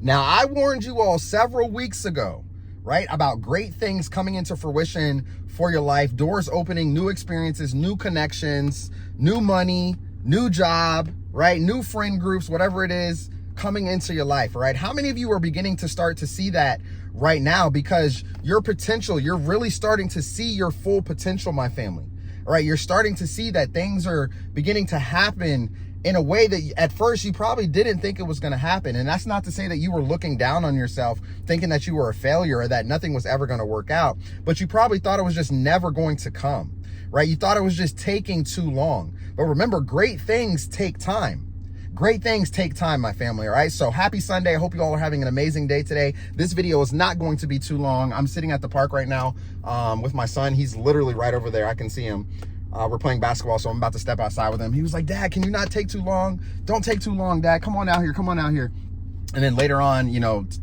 Now, I warned you all several weeks ago, right, about great things coming into fruition for your life, doors opening, new experiences, new connections, new money, new job, right, new friend groups, whatever it is coming into your life, right? How many of you are beginning to start to see that right now? Because your potential, you're really starting to see your full potential, my family, all right? You're starting to see that things are beginning to happen in a way that at first you probably didn't think it was going to happen. And that's not to say that you were looking down on yourself, thinking that you were a failure or that nothing was ever going to work out, but you probably thought it was just never going to come, right? You thought it was just taking too long. But remember, great things take time. Great things take time, my family, all right? So happy Sunday. I hope you all are having an amazing day today. This video is not going to be too long. I'm sitting at the park right now with my son. He's literally right over there. I can see him. We're playing basketball, so I'm about to step outside with him. He was like, Dad, can you not take too long? Don't take too long, Dad. Come on out here. Come on out here. And then later on,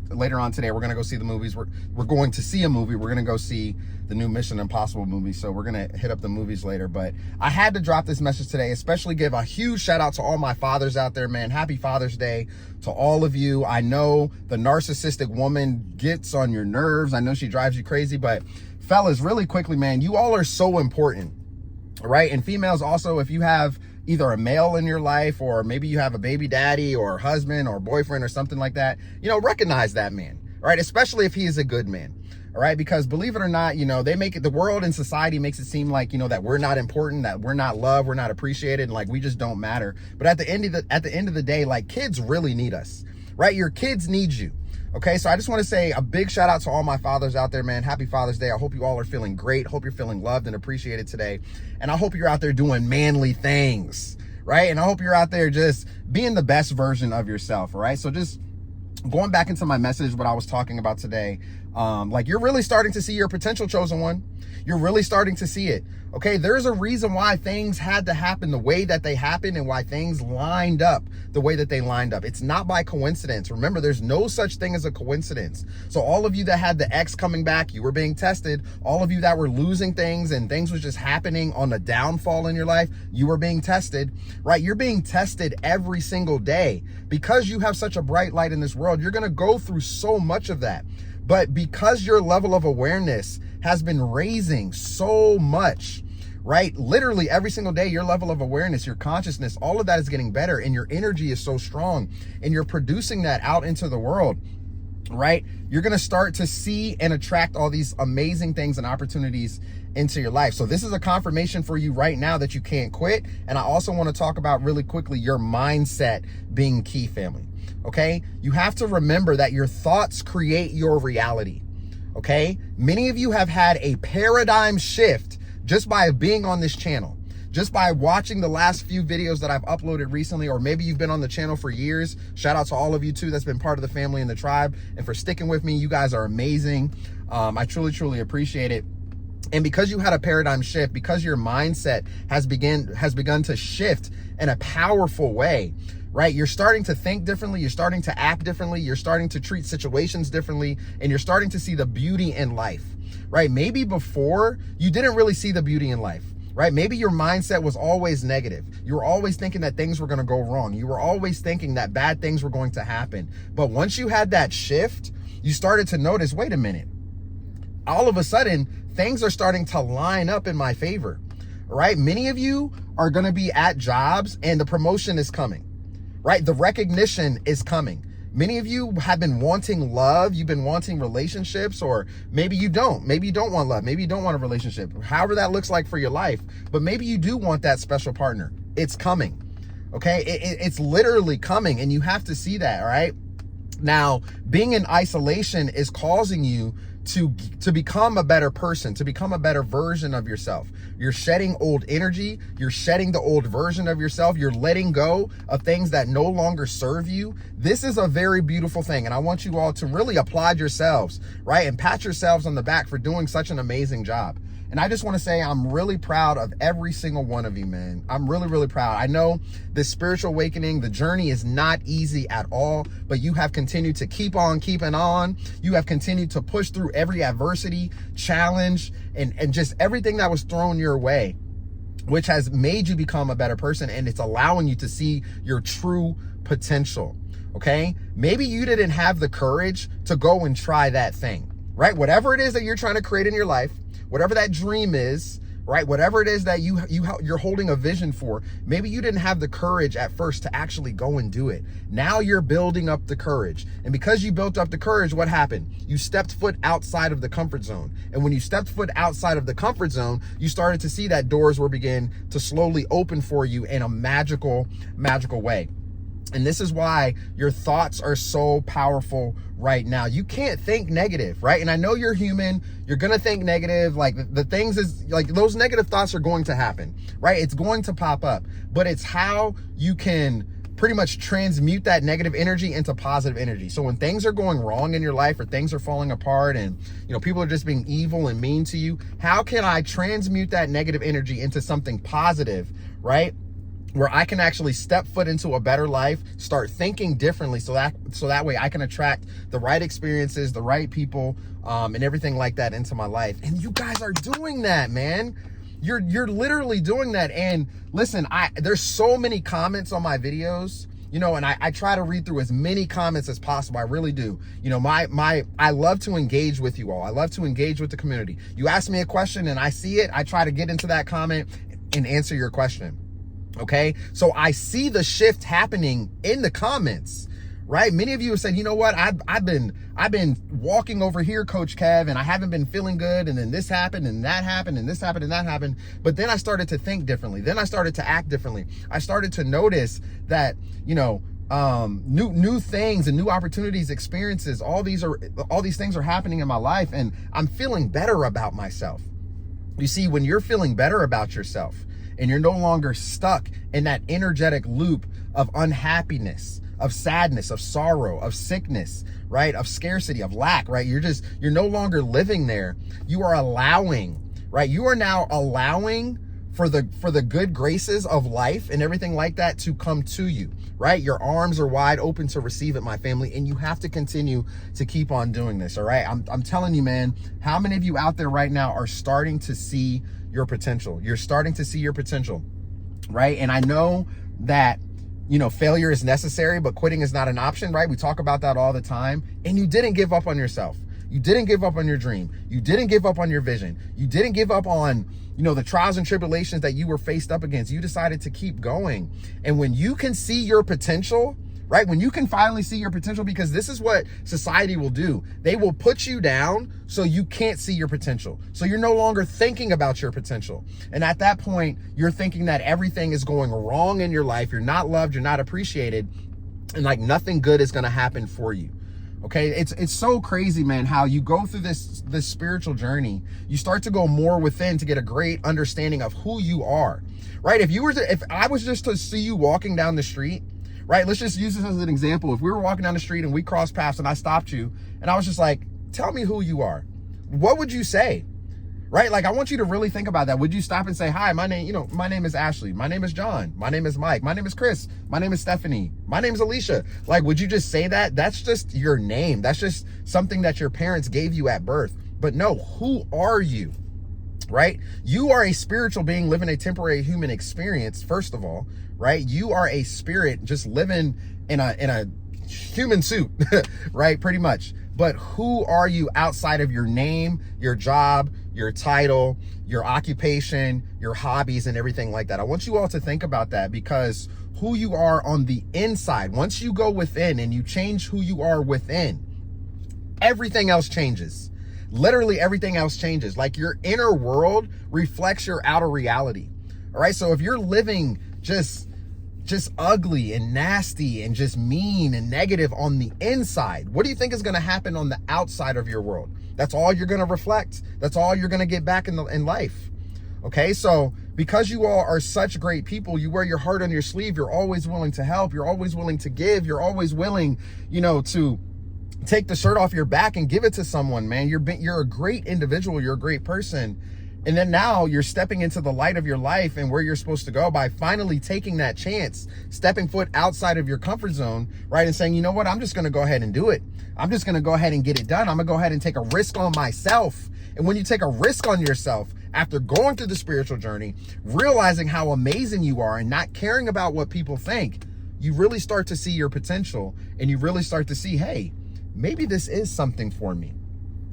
later on today, we're going to go see the movies. We're going to see a movie. We're going to go see the new Mission Impossible movie. So we're going to hit up the movies later. But I had to drop this message today, especially give a huge shout out to all my fathers out there, man. Happy Father's Day to all of you. I know the narcissistic woman gets on your nerves. I know she drives you crazy. But fellas, really quickly, man, you all are so important. Right? And females also, if you have either a male in your life, or maybe you have a baby daddy or husband or boyfriend or something like that, recognize that man, right? Especially if he is a good man, all right? Because believe it or not, they make it, the world and society makes it seem like, that we're not important, that we're not loved, we're not appreciated, and like we just don't matter. But at the end of the day, like kids really need us, right? Your kids need you. Okay, so I just want to say a big shout out to all my fathers out there, man. Happy Father's Day. I hope you all are feeling great. Hope you're feeling loved and appreciated today. And I hope you're out there doing manly things, right? And I hope you're out there just being the best version of yourself, right? So just going back into my message, what I was talking about today, like you're really starting to see your potential, chosen one. You're really starting to see it. Okay, there's a reason why things had to happen the way that they happened and why things lined up the way that they lined up. It's not by coincidence. Remember, there's no such thing as a coincidence. So all of you that had the ex coming back, you were being tested. All of you that were losing things and things was just happening on the downfall in your life, you were being tested, right? You're being tested every single day. Because you have such a bright light in this world, you're going to go through so much of that. But because your level of awareness has been raising so much, right? Literally every single day, your level of awareness, your consciousness, all of that is getting better, and your energy is so strong, and you're producing that out into the world, right? You're going to start to see and attract all these amazing things and opportunities into your life. So this is a confirmation for you right now that you can't quit. And I also want to talk about really quickly your mindset being key, family. Okay, you have to remember that your thoughts create your reality. Okay, many of you have had a paradigm shift just by being on this channel, just by watching the last few videos that I've uploaded recently, or maybe you've been on the channel for years. Shout out to all of you too that's been part of the family and the tribe, and for sticking with me. You guys are amazing. I truly appreciate it. And because you had a paradigm shift, because your mindset has begun to shift in a powerful way, right? You're starting to think differently. You're starting to act differently. You're starting to treat situations differently, and you're starting to see the beauty in life, right? Maybe before you didn't really see the beauty in life, right? Maybe your mindset was always negative. You were always thinking that things were going to go wrong. You were always thinking that bad things were going to happen. But once you had that shift, you started to notice, wait a minute, all of a sudden, things are starting to line up in my favor, right? Many of you are going to be at jobs and the promotion is coming, right? The recognition is coming. Many of you have been wanting love. You've been wanting relationships, or maybe you don't. Maybe you don't want love. Maybe you don't want a relationship, however that looks like for your life. But maybe you do want that special partner. It's coming, okay? It's literally coming, and you have to see that, all right? Now, being in isolation is causing you to become a better person, to become a better version of yourself. You're shedding old energy. You're shedding the old version of yourself. You're letting go of things that no longer serve you. This is a very beautiful thing. And I want you all to really applaud yourselves, right? And pat yourselves on the back for doing such an amazing job. And I just want to say I'm really proud of every single one of you, man. I'm really proud. I know this spiritual awakening, the journey is not easy at all, but you have continued to keep on keeping on. You have continued to push through every adversity, challenge, and just everything that was thrown your way, which has made you become a better person, and it's allowing you to see your true potential. okay? Maybe you didn't have the courage to go and try that thing, right? Whatever it is that you're trying to create in your life, whatever that dream is, right? Whatever it is that you're holding a vision for, maybe you didn't have the courage at first to actually go and do it. Now you're building up the courage. And because you built up the courage, what happened? You stepped foot outside of the comfort zone. And when you stepped foot outside of the comfort zone, you started to see that doors were begin to slowly open for you in a magical way. And this is why your thoughts are so powerful right now. You can't think negative, right? And I know you're human. You're going to think negative. Like the things is like those negative thoughts are going to happen, right? It's going to pop up, but it's how you can pretty much transmute that negative energy into positive energy. So when things are going wrong in your life or things are falling apart and, people are just being evil and mean to you, how can I transmute that negative energy into something positive, right? Where I can actually step foot into a better life, start thinking differently so that way I can attract the right experiences, the right people, and everything like that into my life. And you guys are doing that, man. You're literally doing that. And listen, there's so many comments on my videos, and I try to read through as many comments as possible. I really do. I love to engage with you all. I love to engage with the community. You ask me a question and I see it, I try to get into that comment and answer your question. Okay, so I see the shift happening in the comments, right? Many of you have said, you know what, I've been walking over here, Coach Kev, and I haven't been feeling good, and then this happened, and that happened, and this happened, and that happened. But then I started to think differently. Then I started to act differently. I started to notice that, new things and new opportunities, experiences, all these things are happening in my life, and I'm feeling better about myself. You see, when you're feeling better about yourself, and you're no longer stuck in that energetic loop of unhappiness, of sadness, of sorrow, of sickness, right? Of scarcity, of lack, right? You're no longer living there. You are allowing, right? You are now allowing for the good graces of life and everything like that to come to you, right? Your arms are wide open to receive it, my family, and you have to continue to keep on doing this, all right? I'm telling you, man, how many of you out there right now are starting to see your potential? You're starting to see your potential, right? And I know that, failure is necessary, but quitting is not an option, right? We talk about that all the time. And you didn't give up on yourself. You didn't give up on your dream. You didn't give up on your vision. You didn't give up on, the trials and tribulations that you were faced up against. You decided to keep going. And when you can see your potential, right? When you can finally see your potential, because this is what society will do. They will put you down so you can't see your potential. So you're no longer thinking about your potential. And at that point, you're thinking that everything is going wrong in your life. You're not loved, you're not appreciated, and like nothing good is going to happen for you. Okay, it's so crazy, man, how you go through this spiritual journey. You start to go more within to get a great understanding of who you are, right? If I was just to see you walking down the street, right? Let's just use this as an example. If we were walking down the street and we crossed paths and I stopped you and I was just like, tell me who you are, what would you say? Right? Like, I want you to really think about that. Would you stop and say, hi, my name is Ashley. My name is John. My name is Mike. My name is Chris. My name is Stephanie. My name is Alicia. Like, would you just say that? That's just your name. That's just something that your parents gave you at birth. But no, who are you? Right? You are a spiritual being living a temporary human experience, first of all, right? You are a spirit just living in a human suit, right? Pretty much. But who are you outside of your name, your job, your title, your occupation, your hobbies, and everything like that? I want you all to think about that, because who you are on the inside, once you go within and you change who you are within, everything else changes. Literally everything else changes. Like, your inner world reflects your outer reality. All right. So if you're living just ugly and nasty and just mean and negative on the inside, what do you think is going to happen on the outside of your world? That's all you're going to reflect. That's all you're going to get back in life. Okay. So because you all are such great people, you wear your heart on your sleeve. You're always willing to help. You're always willing to give. You're always willing, to take the shirt off your back and give it to someone, man. You're a great individual. You're a great person. And then now you're stepping into the light of your life and where you're supposed to go by finally taking that chance, stepping foot outside of your comfort zone, right? And saying, you know what, I'm just going to go ahead and do it. I'm just going to go ahead and get it done. I'm going to go ahead and take a risk on myself. And when you take a risk on yourself, after going through the spiritual journey, realizing how amazing you are and not caring about what people think, you really start to see your potential, and you really start to see, hey, maybe this is something for me.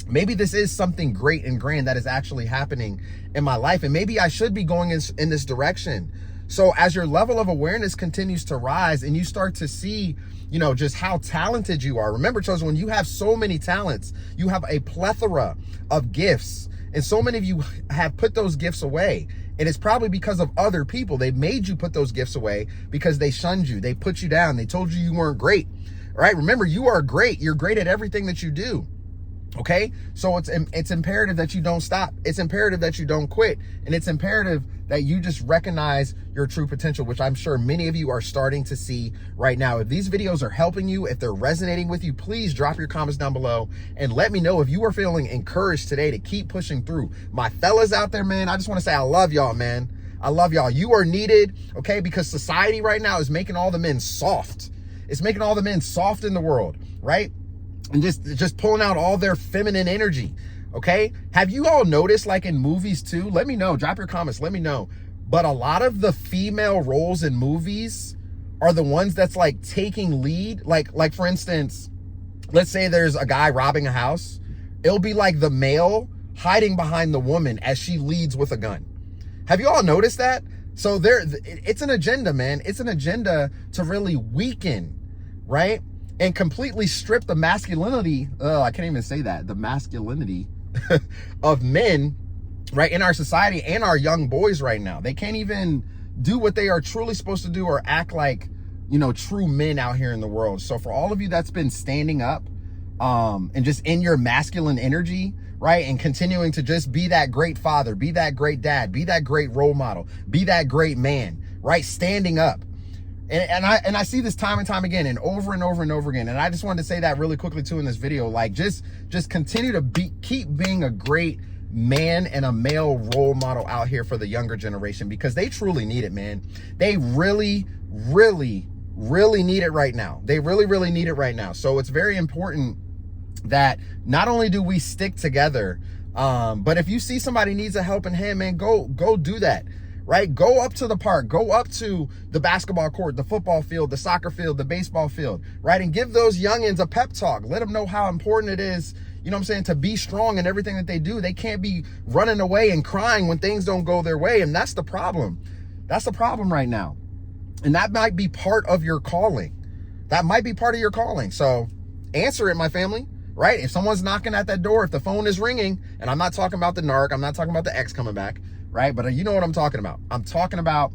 Maybe this is something great and grand that is actually happening in my life. And maybe I should be going in this direction. So as your level of awareness continues to rise and you start to see, just how talented you are. Remember, chosen, when you have so many talents, you have a plethora of gifts. And so many of you have put those gifts away. And it's probably because of other people. They made you put those gifts away because they shunned you. They put you down. They told you weren't great. All right. Remember, you are great. You're great at everything that you do. Okay. So it's imperative that you don't stop. It's imperative that you don't quit. And it's imperative that you just recognize your true potential, which I'm sure many of you are starting to see right now. If these videos are helping you, if they're resonating with you, please drop your comments down below and let me know if you are feeling encouraged today to keep pushing through. My fellas out there, man, I just want to say I love y'all, man. I love y'all. You are needed, okay? Because society right now is making all the men soft. It's making all the men soft in the world, right? And just pulling out all their feminine energy, okay? Have you all noticed, like in movies too? Let me know. Drop your comments. Let me know. But a lot of the female roles in movies are the ones that's like taking lead. Like for instance, let's say there's a guy robbing a house. It'll be like the male hiding behind the woman as she leads with a gun. Have you all noticed that? So it's an agenda, man. It's an agenda to really weaken, right? And completely strip the masculinity, I can't even say that, the masculinity of men, right, in our society and our young boys right now. They can't even do what they are truly supposed to do or act like, true men out here in the world. So for all of you that's been standing up and just in your masculine energy, right, and continuing to just be that great father, be that great dad, be that great role model, be that great man, right, standing up. And I see this time and time again and over and over and over again. And I just wanted to say that really quickly too in this video. Like just continue to keep being a great man and a male role model out here for the younger generation, because they truly need it, man. They really, really, really need it right now. They really, really need it right now. So it's very important that not only do we stick together, but if you see somebody needs a helping hand, man, go do that. Right? Go up to the park, go up to the basketball court, the football field, the soccer field, the baseball field, right? And give those youngins a pep talk. Let them know how important it is, to be strong in everything that they do. They can't be running away and crying when things don't go their way. And that's the problem. That's the problem right now. And that might be part of your calling. That might be part of your calling. So answer it, my family, right? If someone's knocking at that door, if the phone is ringing, and I'm not talking about the narc, I'm not talking about the ex coming back, right? But you know what I'm talking about. I'm talking about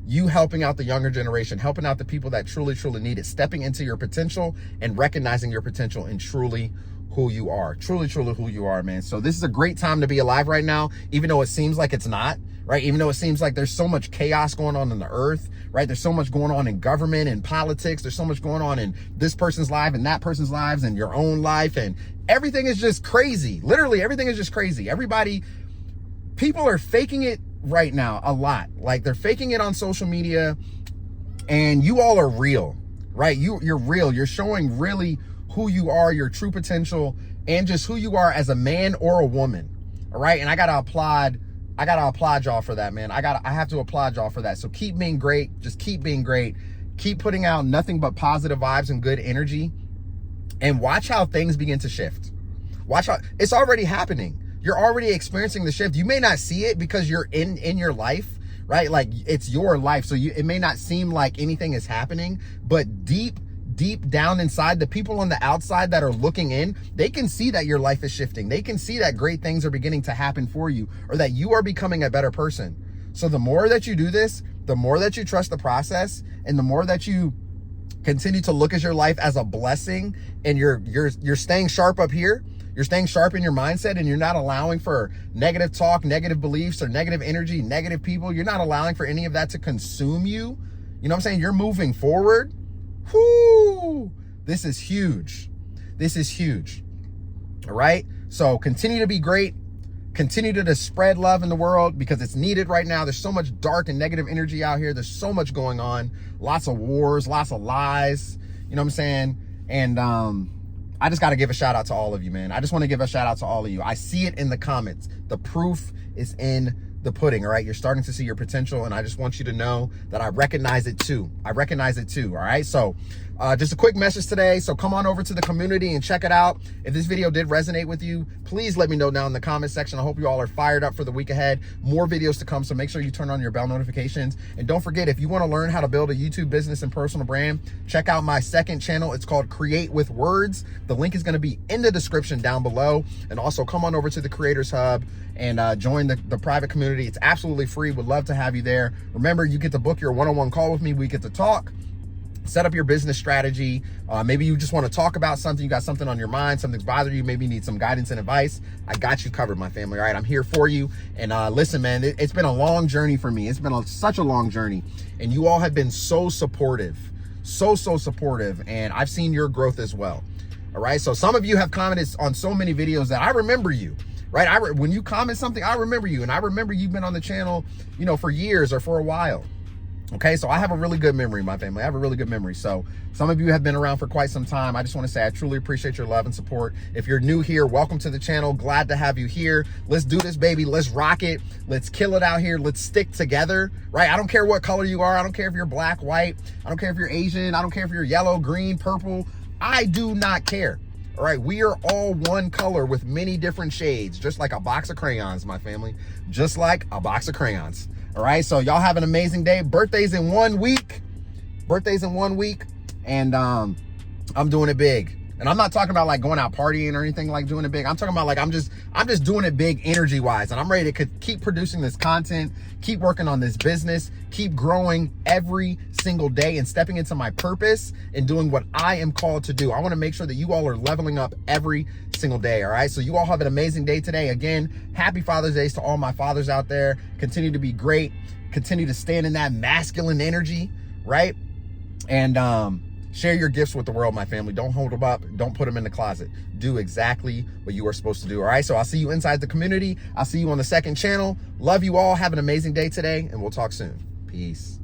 you helping out the younger generation, helping out the people that truly, truly need it, stepping into your potential and recognizing your potential and truly who you are. Truly, truly who you are, man. So this is a great time to be alive right now, even though it seems like it's not, right? Even though it seems like there's so much chaos going on in the earth, right? There's so much going on in government and politics. There's so much going on in this person's life and that person's lives and your own life. And everything is just crazy. Literally, everything is just crazy. People are faking it right now a lot. Like they're faking it on social media, and you all are real, right? You're real. You're showing really who you are, your true potential, and just who you are as a man or a woman. All right. And I gotta applaud y'all for that, man. I have to applaud y'all for that. So keep being great. Just keep being great. Keep putting out nothing but positive vibes and good energy, and watch how things begin to shift. Watch how it's already happening. You're already experiencing the shift. You may not see it because you're in your life, right? Like it's your life. So it may not seem like anything is happening, but deep down inside, the people on the outside that are looking in, they can see that your life is shifting. They can see that great things are beginning to happen for you, or that you are becoming a better person. So the more that you do this, the more that you trust the process, and the more that you continue to look at your life as a blessing, and you're staying sharp up here, you're staying sharp in your mindset, and you're not allowing for negative talk, negative beliefs, or negative energy, negative people. You're not allowing for any of that to consume you. You know what I'm saying? You're moving forward. Whoo! This is huge. This is huge. All right? So continue to be great. Continue to spread love in the world, because it's needed right now. There's so much dark and negative energy out here. There's so much going on. Lots of wars, lots of lies. You know what I'm saying? And I just got to give a shout out to all of you, man. I just want to give a shout out to all of you. I see it in the comments. The proof is in the pudding, all right? You're starting to see your potential, and I just want you to know that I recognize it too. I recognize it too, all right? So just a quick message today. So come on over to the community and check it out. If this video did resonate with you, please let me know down in the comment section. I hope you all are fired up for the week ahead. More videos to come, so make sure you turn on your bell notifications. And don't forget, if you want to learn how to build a YouTube business and personal brand, check out my second channel. It's called Create with Words. The link is going to be in the description down below. And also come on over to the Creators Hub and join the private community. It's absolutely free. Would love to have you there. Remember, you get to book your one-on-one call with me. We get to talk, set up your business strategy. Maybe you just want to talk about something. You got something on your mind, something's bothering you. Maybe you need some guidance and advice. I got you covered, my family. All right, I'm here for you. And listen, man, it's been a long journey for me. It's been such a long journey. And you all have been so supportive, so supportive. And I've seen your growth as well. All right, so some of you have commented on so many videos that I remember you. Right? When you comment something, I remember you. And I remember you've been on the channel, you know, for years or for a while. Okay, so I have a really good memory, my family. I have a really good memory. So some of you have been around for quite some time. I just want to say I truly appreciate your love and support. If you're new here, welcome to the channel. Glad to have you here. Let's do this, baby. Let's rock it. Let's kill it out here. Let's stick together, right? I don't care what color you are. I don't care if you're black, white. I don't care if you're Asian. I don't care if you're yellow, green, purple. I do not care. All right, we are all one color with many different shades, just like a box of crayons, my family, just like a box of crayons. All right, so y'all have an amazing day. Birthdays in 1 week. And I'm doing it big. And I'm not talking about like going out partying or anything, like doing it big. I'm talking about like I'm just doing it big energy wise. And I'm ready to keep producing this content, keep working on this business, keep growing every single day and stepping into my purpose and doing what I am called to do. I want to make sure that you all are leveling up every single day. All right. So you all have an amazing day today. Again, happy Father's Day to all my fathers out there. Continue to be great. Continue to stand in that masculine energy. Right. And, share your gifts with the world, my family. Don't hold them up. Don't put them in the closet. Do exactly what you are supposed to do. All right. So I'll see you inside the community. I'll see you on the second channel. Love you all. Have an amazing day today, and we'll talk soon. Peace.